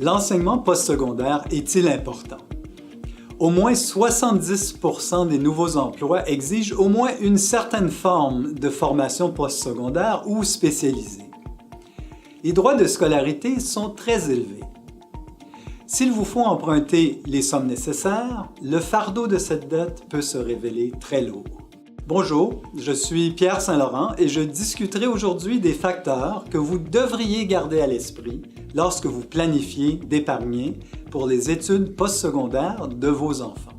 L'enseignement postsecondaire est-il important? Au moins 70% des nouveaux emplois exigent au moins une certaine forme de formation postsecondaire ou spécialisée. Les droits de scolarité sont très élevés. S'il vous faut emprunter les sommes nécessaires, le fardeau de cette dette peut se révéler très lourd. Bonjour, je suis Pierre Saint-Laurent et je discuterai aujourd'hui des facteurs que vous devriez garder à l'esprit lorsque vous planifiez d'épargner pour les études postsecondaires de vos enfants.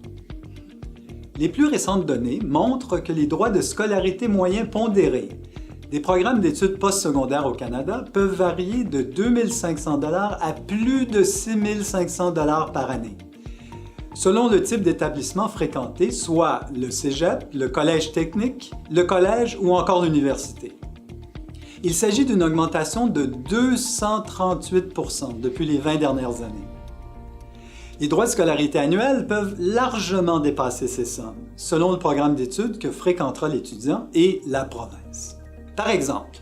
Les plus récentes données montrent que les droits de scolarité moyens pondérés des programmes d'études postsecondaires au Canada peuvent varier de 2 500 $ à plus de 6 500 $ par année, selon le type d'établissement fréquenté, soit le cégep, le collège technique, le collège ou encore l'université. Il s'agit d'une augmentation de 238 % depuis les 20 dernières années. Les droits de scolarité annuels peuvent largement dépasser ces sommes, selon le programme d'études que fréquentera l'étudiant et la province. Par exemple,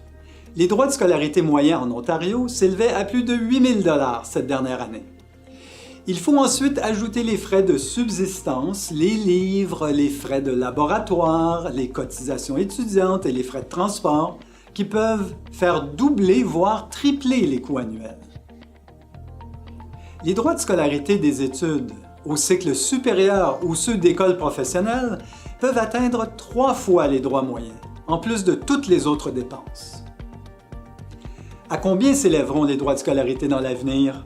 les droits de scolarité moyens en Ontario s'élevaient à plus de 8 000 $ cette dernière année. Il faut ensuite ajouter les frais de subsistance, les livres, les frais de laboratoire, les cotisations étudiantes et les frais de transport qui peuvent faire doubler, voire tripler les coûts annuels. Les droits de scolarité des études au cycle supérieur ou ceux d'école professionnelle peuvent atteindre 3 fois les droits moyens, en plus de toutes les autres dépenses. À combien s'élèveront les droits de scolarité dans l'avenir?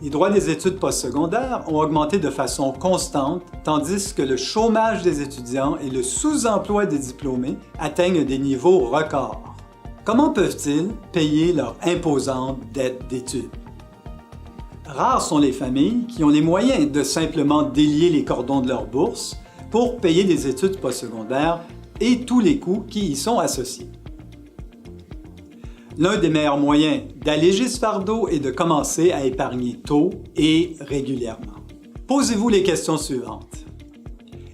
Les droits des études postsecondaires ont augmenté de façon constante, tandis que le chômage des étudiants et le sous-emploi des diplômés atteignent des niveaux records. Comment peuvent-ils payer leur imposante dette d'études? Rares sont les familles qui ont les moyens de simplement délier les cordons de leur bourse pour payer des études postsecondaires et tous les coûts qui y sont associés. L'un des meilleurs moyens d'alléger ce fardeau est de commencer à épargner tôt et régulièrement. Posez-vous les questions suivantes.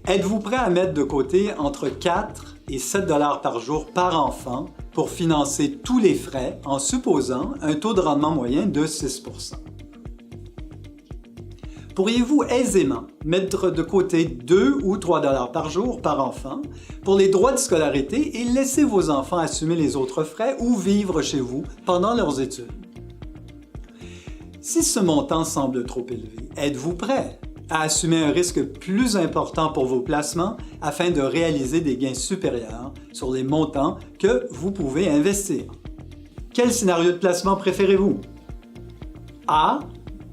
Êtes-vous prêt à mettre de côté entre 4 et 7 $ par jour par enfant pour financer tous les frais en supposant un taux de rendement moyen de 6 %? Pourriez-vous aisément mettre de côté 2 ou 3 $ par jour par enfant pour les droits de scolarité et laisser vos enfants assumer les autres frais ou vivre chez vous pendant leurs études? Si ce montant semble trop élevé, êtes-vous prêt à assumer un risque plus important pour vos placements afin de réaliser des gains supérieurs sur les montants que vous pouvez investir? Quel scénario de placement préférez-vous? A.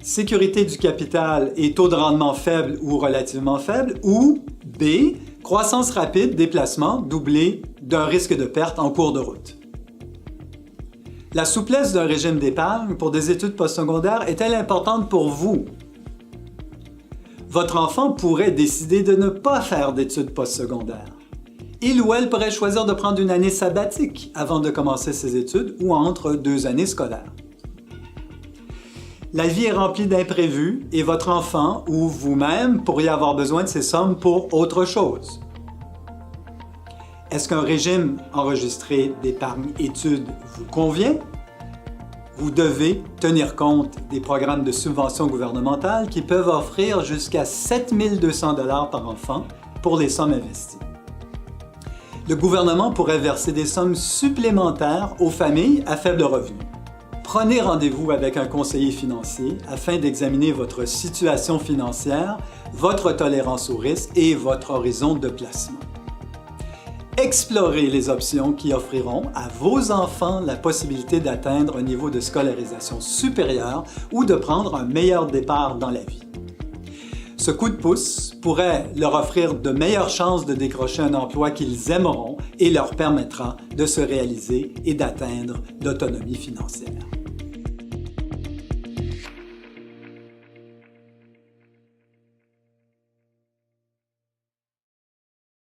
Sécurité du capital et taux de rendement faible ou relativement faible, ou B. Croissance rapide des placements doublée d'un risque de perte en cours de route. La souplesse d'un régime d'épargne pour des études postsecondaires est-elle importante pour vous? Votre enfant pourrait décider de ne pas faire d'études postsecondaires. Il ou elle pourrait choisir de prendre une année sabbatique avant de commencer ses études ou entre 2 années scolaires. La vie est remplie d'imprévus et votre enfant ou vous-même pourriez avoir besoin de ces sommes pour autre chose. Est-ce qu'un régime enregistré d'épargne études vous convient? Vous devez tenir compte des programmes de subvention gouvernementale qui peuvent offrir jusqu'à 7 200 $ par enfant pour les sommes investies. Le gouvernement pourrait verser des sommes supplémentaires aux familles à faible revenu. Prenez rendez-vous avec un conseiller financier afin d'examiner votre situation financière, votre tolérance au risque et votre horizon de placement. Explorez les options qui offriront à vos enfants la possibilité d'atteindre un niveau de scolarisation supérieur ou de prendre un meilleur départ dans la vie. Ce coup de pouce pourrait leur offrir de meilleures chances de décrocher un emploi qu'ils aimeront et leur permettra de se réaliser et d'atteindre l'autonomie financière.